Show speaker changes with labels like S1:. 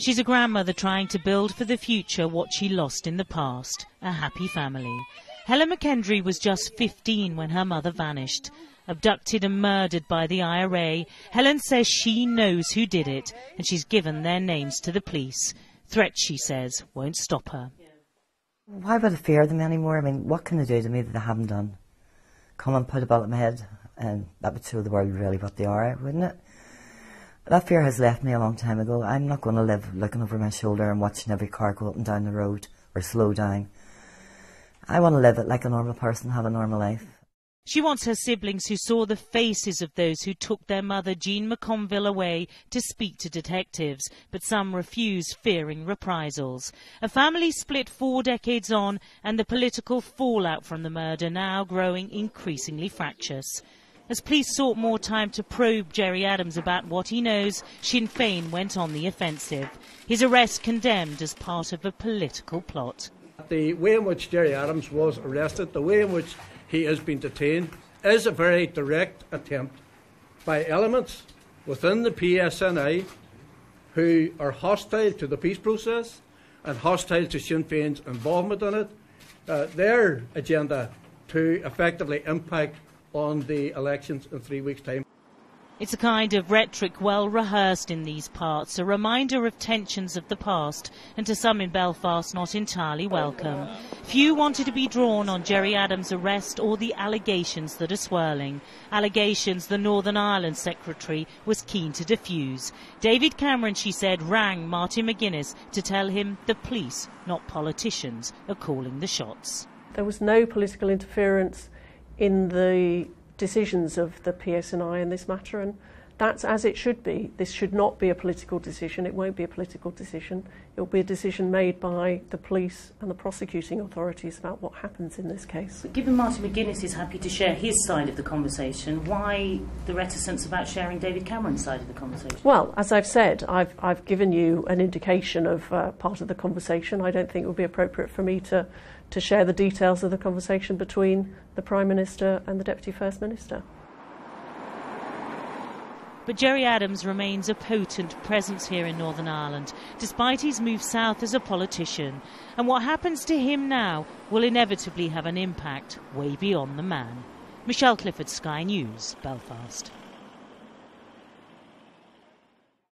S1: She's a grandmother trying to build for the future what she lost in the past, a happy family. Helen McKendry was just 15 when her mother vanished. Abducted and murdered by the IRA, Helen says she knows who did it, and she's given their names to the police. Threats, she says, won't stop her.
S2: Why would I fear them anymore? I mean, what can they do to me that they haven't done? Come and put a bullet in my head, and that would show the world really what they are, wouldn't it? That fear has left me a long time ago. I'm not going to live looking over my shoulder and watching every car go up and down the road or slow down. I want to live it like a normal person, have a normal life.
S1: She wants her siblings who saw the faces of those who took their mother Jean McConville away to speak to detectives, but some refuse, fearing reprisals. A family split 4 decades on, and the political fallout from the murder now growing increasingly fractious. As police sought more time to probe Gerry Adams about what he knows, Sinn Fein went on the offensive. His arrest condemned as part of a political plot.
S3: The way in which Gerry Adams was arrested, the way in which he has been detained, is a very direct attempt by elements within the PSNI who are hostile to the peace process and hostile to Sinn Féin's involvement in it, their agenda to effectively impact on the elections in 3 weeks' time.
S1: It's a kind of rhetoric well rehearsed in these parts, a reminder of tensions of the past, and to some in Belfast not entirely welcome. Few wanted to be drawn on Gerry Adams' arrest or the allegations that are swirling. Allegations the Northern Ireland Secretary was keen to diffuse. David Cameron, she said, rang Martin McGuinness to tell him the police, not politicians, are calling the shots.
S4: There was no political interference in the decisions of the PSNI in this matter, and that's as it should be. This should not be a political decision. It won't be a political decision. It will be a decision made by the police and the prosecuting authorities about what happens in this case.
S5: But given Martin McGuinness is happy to share his side of the conversation, why the reticence about sharing David Cameron's side of the conversation?
S4: Well, as I've said, I've given you an indication of part of the conversation. I don't think it would be appropriate for me to share the details of the conversation between the Prime Minister and the Deputy First Minister.
S1: But Gerry Adams remains a potent presence here in Northern Ireland, despite his move south as a politician. And what happens to him now will inevitably have an impact way beyond the man. Michelle Clifford, Sky News, Belfast.